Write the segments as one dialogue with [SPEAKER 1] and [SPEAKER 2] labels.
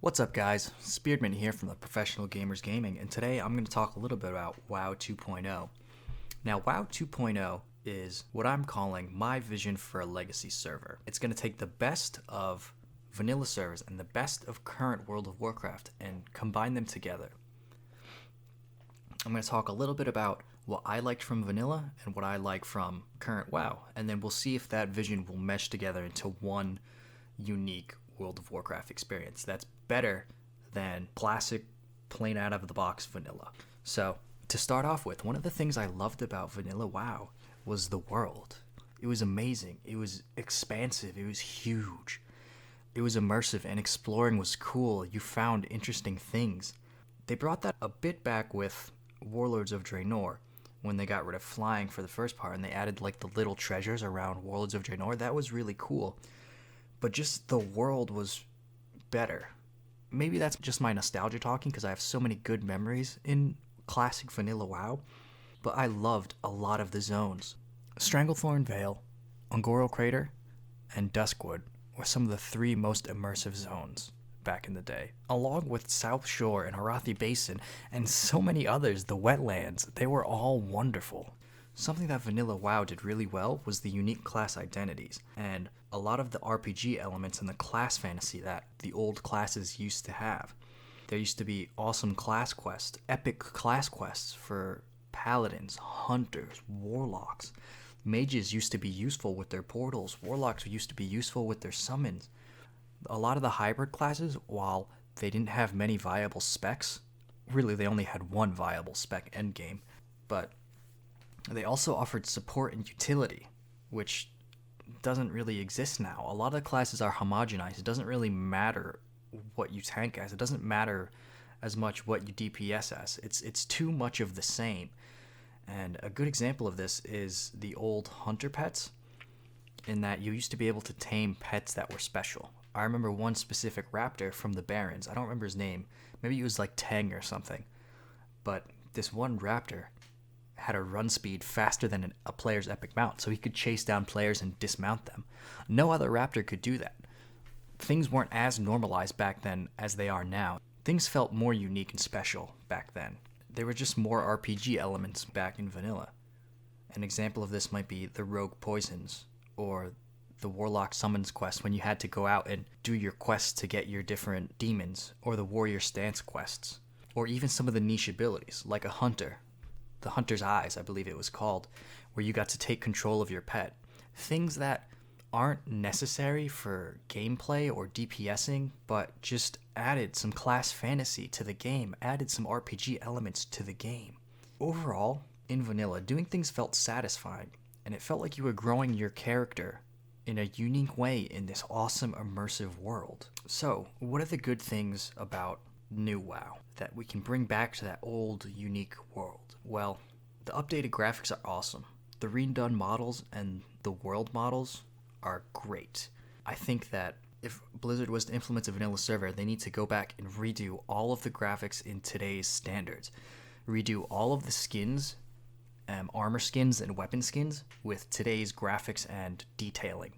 [SPEAKER 1] What's up, guys? Spearedmint here from the Professional Gamers Gaming, and today I'm going to talk a little bit about WoW 2.0. Now, WoW 2.0 is what I'm calling my vision for a legacy server. It's going to take the best of vanilla servers and the best of current World of Warcraft and combine them together. I'm going to talk a little bit about what I liked from vanilla and what I like from current WoW, and then we'll see if that vision will mesh together into one unique World of Warcraft experience that's better than classic, plain out of the box vanilla. So, to start off with, one of the things I loved about vanilla WoW was the world. It was amazing. It was expansive. It was huge. It was immersive, and exploring was cool. You found interesting things. They brought that a bit back with Warlords of Draenor when they got rid of flying for the first part, and they added like the little treasures around Warlords of Draenor. That was really cool. But just the world was better. Maybe that's just my nostalgia talking because I have so many good memories in classic vanilla WoW, but I loved a lot of the zones. Stranglethorn Vale, Ungoro Crater, and Duskwood were some of the three most immersive zones back in the day, along with South Shore and Arathi Basin and so many others, the wetlands. They were all wonderful. Something that vanilla WoW did really well was the unique class identities, and a lot of the RPG elements and the class fantasy that the old classes used to have. There used to be awesome class quests, epic class quests for paladins, hunters, warlocks. Mages used to be useful with their portals, warlocks used to be useful with their summons. A lot of the hybrid classes, while they didn't have many viable specs, really they only had one viable spec endgame, but they also offered support and utility, which doesn't really exist now. A lot of the classes are homogenized. It doesn't really matter what you tank as. It doesn't matter as much what you DPS as. It's too much of the same. And a good example of this is the old hunter pets, in that you used to be able to tame pets that were special. I remember one specific raptor from the Barrens. I don't remember his name. Maybe he was like Tang or something. But this one raptor had a run speed faster than a player's epic mount, so he could chase down players and dismount them. No other raptor could do that. Things weren't as normalized back then as they are now. Things felt more unique and special back then. There were just more RPG elements back in vanilla. An example of this might be the rogue poisons, or the warlock summons quest when you had to go out and do your quests to get your different demons, or the warrior stance quests, or even some of the niche abilities, like a hunter. The Hunter's Eyes, I believe it was called, where you got to take control of your pet. Things that aren't necessary for gameplay or DPSing, but just added some class fantasy to the game, added some RPG elements to the game. Overall, in vanilla, doing things felt satisfying, and it felt like you were growing your character in a unique way in this awesome immersive world. So, what are the good things about new WoW that we can bring back to that old unique world? Well, the updated graphics are awesome. The redone models and the world models are great. I think that if Blizzard was to implement a vanilla server, they need to go back and redo all of the graphics in today's standards. Redo all of the skins, armor skins and weapon skins with today's graphics and detailing.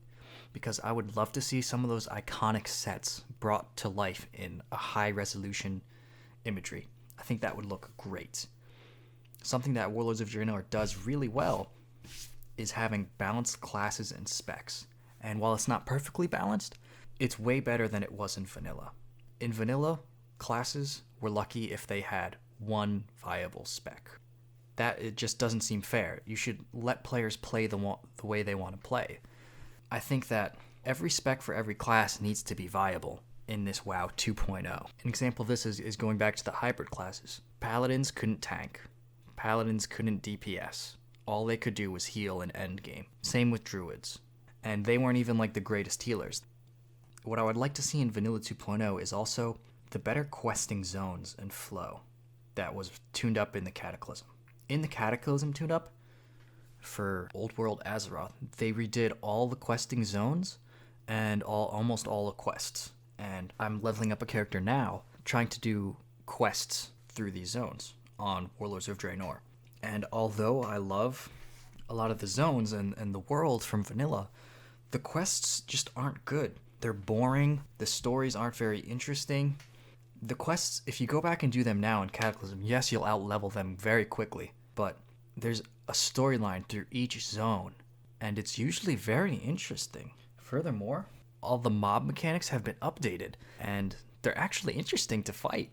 [SPEAKER 1] Because I would love to see some of those iconic sets brought to life in a high resolution imagery. I think that would look great. Something that Warlords of Draenor does really well is having balanced classes and specs. And while it's not perfectly balanced, it's way better than it was in vanilla. In vanilla, classes were lucky if they had one viable spec. That it just doesn't seem fair. You should let players play the way they want to play. I think that every spec for every class needs to be viable in this WoW 2.0. An example of this is going back to the hybrid classes. Paladins couldn't tank. Paladins couldn't DPS. All they could do was heal in endgame. Same with druids. And they weren't even like the greatest healers. What I would like to see in Vanilla 2.0 is also the better questing zones and flow that was tuned up in the Cataclysm. In the Cataclysm tuned up for Old World Azeroth, they redid all the questing zones and almost all the quests. And I'm leveling up a character now, trying to do quests through these zones on Warlords of Draenor. And although I love a lot of the zones and the world from vanilla, the quests just aren't good. They're boring, the stories aren't very interesting, The quests, if you go back and do them now in Cataclysm, yes, you'll out-level them very quickly, but there's a storyline through each zone, and it's usually very interesting. Furthermore, all the mob mechanics have been updated, and they're actually interesting to fight.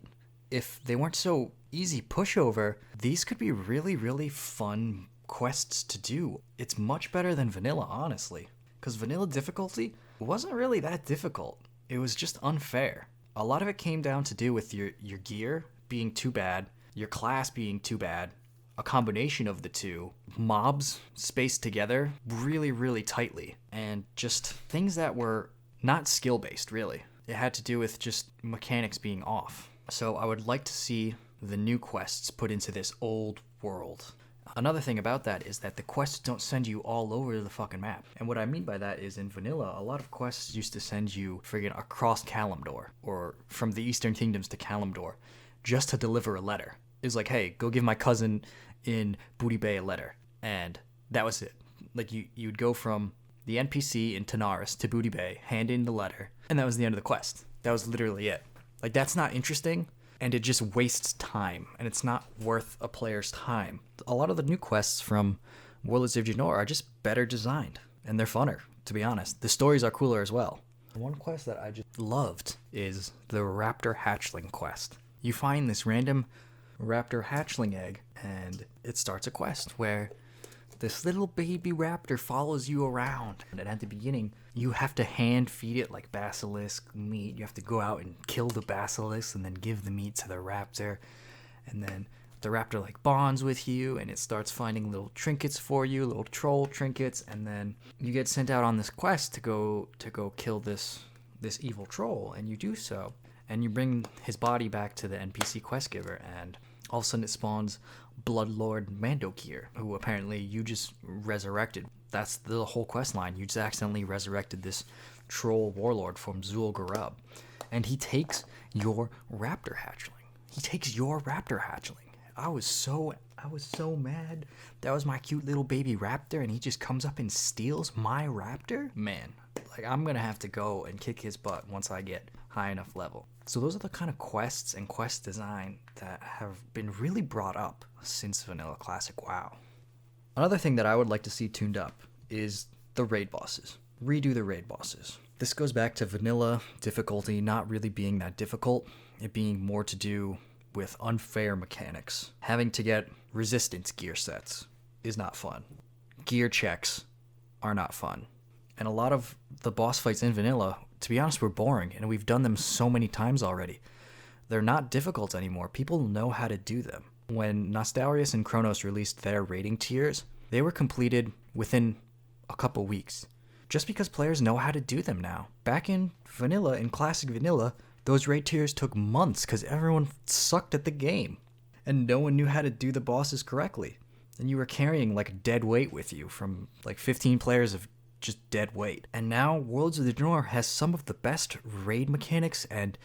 [SPEAKER 1] If they weren't so easy pushover, these could be really, really fun quests to do. It's much better than vanilla, honestly, because vanilla difficulty wasn't really that difficult. It was just unfair. A lot of it came down to do with your gear being too bad, your class being too bad, a combination of the two, mobs spaced together really, really tightly, and just things that were not skill-based, really. It had to do with just mechanics being off. So I would like to see the new quests put into this old world. Another thing about that is that the quests don't send you all over the fucking map. And what I mean by that is in vanilla, a lot of quests used to send you friggin' across Kalimdor, or from the Eastern Kingdoms to Kalimdor, just to deliver a letter. It's like, hey, go give my cousin in Booty Bay a letter. And that was it. Like, you'd go from the NPC in Tanaris to Booty Bay, hand in the letter, and that was the end of the quest. That was literally it. Like, that's not interesting, and it just wastes time, and it's not worth a player's time. A lot of the new quests from Warlords of Draenor are just better designed, and they're funner, to be honest. The stories are cooler as well. One quest that I just loved is the Raptor Hatchling quest. You find this random Raptor Hatchling egg, and it starts a quest where this little baby raptor follows you around. And at the beginning, you have to hand feed it like basilisk meat. You have to go out and kill the basilisk and then give the meat to the raptor. And then the raptor like bonds with you and it starts finding little trinkets for you, little troll trinkets. And then you get sent out on this quest to go kill this evil troll. And you do so. And you bring his body back to the NPC quest giver, and all of a sudden it spawns Bloodlord Mandokir, who apparently you just resurrected. That's the whole quest line. You just accidentally resurrected this troll warlord from Zul'Gurub. And he takes your raptor hatchling. I was so mad. That was my cute little baby raptor, and he just comes up and steals my raptor? Man, like, I'm gonna have to go and kick his butt once I get high enough level. So those are the kind of quests and quest design that have been really brought up since Vanilla Classic WoW. Another thing that I would like to see tuned up is the raid bosses. Redo the raid bosses. This goes back to vanilla difficulty not really being that difficult, it being more to do with unfair mechanics. Having to get resistance gear sets is not fun. Gear checks are not fun. And a lot of the boss fights in vanilla, to be honest, were boring, and we've done them so many times already. They're not difficult anymore. People know how to do them. When Nostalrius and Kronos released their rating tiers, they were completed within a couple weeks. Just because players know how to do them now. Back in vanilla, in classic vanilla, those raid tiers took months because everyone sucked at the game. And no one knew how to do the bosses correctly. And you were carrying like dead weight with you from like 15 players of just dead weight. And now Worlds of the Draenor has some of the best raid mechanics and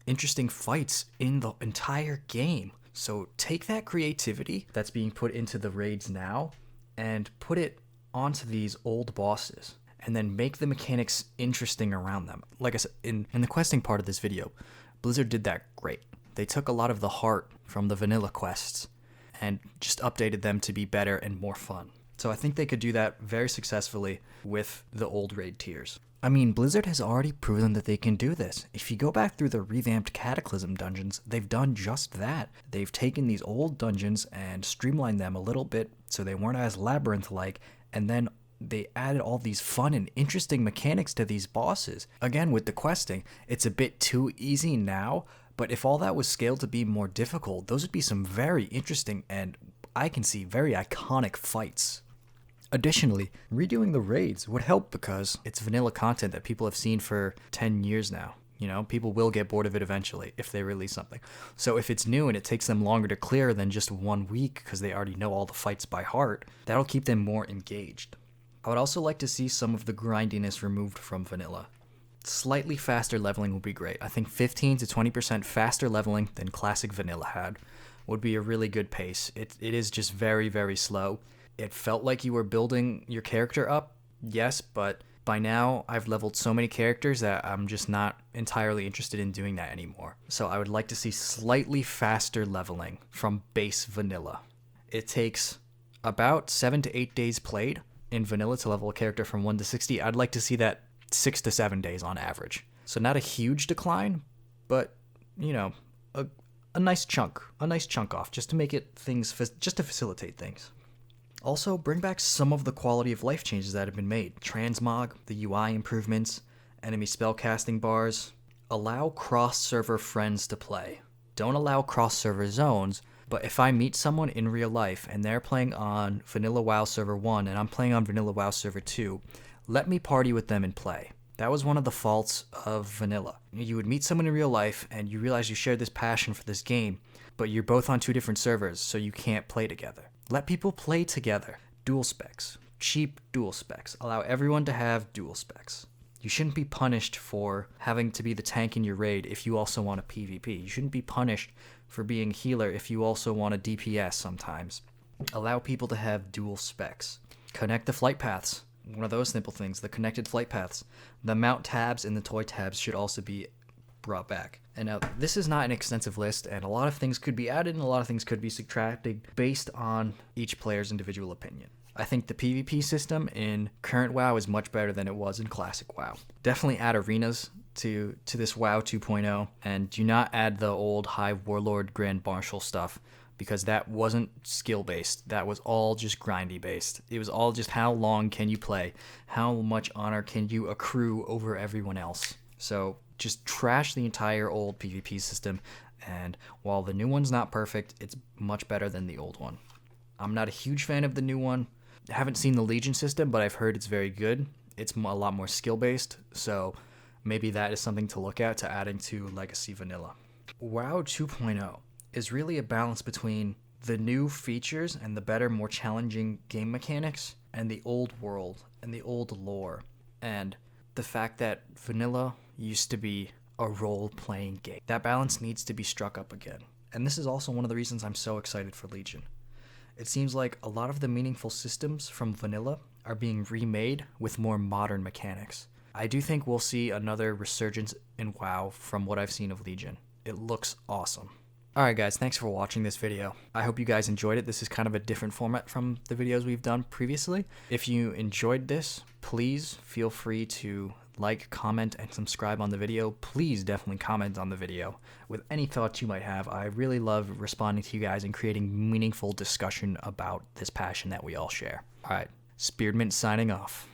[SPEAKER 1] interesting fights in the entire game. So take that creativity that's being put into the raids now and put it onto these old bosses, and then make the mechanics interesting around them. Like I said, in the questing part of this video, Blizzard did that great. They took a lot of the heart from the vanilla quests and just updated them to be better and more fun. So I think they could do that very successfully with the old raid tiers. I mean, Blizzard has already proven that they can do this. If you go back through the revamped Cataclysm dungeons, they've done just that. They've taken these old dungeons and streamlined them a little bit so they weren't as labyrinth-like, and then they added all these fun and interesting mechanics to these bosses. Again, with the questing, it's a bit too easy now, but if all that was scaled to be more difficult, those would be some very interesting and I can see very iconic fights. Additionally, redoing the raids would help because it's vanilla content that people have seen for 10 years now. You know, people will get bored of it eventually if they release something. So if it's new and it takes them longer to clear than just 1 week because they already know all the fights by heart, that'll keep them more engaged. I would also like to see some of the grindiness removed from vanilla. Slightly faster leveling would be great. I think 15 to 20% faster leveling than classic vanilla had would be a really good pace. It is just very, very slow. It felt like you were building your character up, yes, but By now, I've leveled so many characters that I'm just not entirely interested in doing that anymore. So I would like to see slightly faster leveling from base vanilla. It takes about 7 to 8 days played in vanilla to level a character from 1 to 60. I'd like to see that 6 to 7 days on average. So not a huge decline, but, you know, a nice chunk off, just to make it just to facilitate things. Also, bring back some of the quality of life changes that have been made. Transmog, the UI improvements, enemy spellcasting bars. Allow cross-server friends to play. Don't allow cross-server zones, but if I meet someone in real life and they're playing on Vanilla WoW Server 1 and I'm playing on Vanilla WoW Server 2, let me party with them and play. That was one of the faults of Vanilla. You would meet someone in real life and you realize you shared this passion for this game, but you're both on 2 different servers, so you can't play together. Let people play together. Dual specs. Cheap dual specs. Allow everyone to have dual specs. You shouldn't be punished for having to be the tank in your raid if you also want a PvP. You shouldn't be punished for being healer if you also want a DPS sometimes. Allow people to have dual specs. Connect the flight paths. One of those simple things, the connected flight paths. The mount tabs and the toy tabs should also be brought back. And now, this is not an extensive list, and a lot of things could be added and a lot of things could be subtracted based on each player's individual opinion. I think the PvP system in current WoW is much better than it was in classic WoW. Definitely add arenas to this WoW 2.0, and do not add the old High Warlord Grand Marshal stuff, because that wasn't skill-based. That was all just grindy-based. It was all just how long can you play? How much honor can you accrue over everyone else? So just trash the entire old PvP system, and while the new one's not perfect, it's much better than the old one. I'm not a huge fan of the new one. I haven't seen the Legion system, but I've heard it's very good. It's a lot more skill-based, so maybe that is something to look at to adding to Legacy Vanilla. WoW 2.0 is really a balance between the new features and the better, more challenging game mechanics, and the old world and the old lore, and the fact that Vanilla used to be a role-playing game. That balance needs to be struck up again. And this is also one of the reasons I'm so excited for Legion. It seems like a lot of the meaningful systems from Vanilla are being remade with more modern mechanics. I do think we'll see another resurgence in WoW from what I've seen of Legion. It looks awesome. Alright guys, thanks for watching this video. I hope you guys enjoyed it. This is kind of a different format from the videos we've done previously. If you enjoyed this, please feel free to like, comment, and subscribe on the video. Please definitely comment on the video with any thoughts you might have. I really love responding to you guys and creating meaningful discussion about this passion that we all share. Alright, Spearedmint signing off.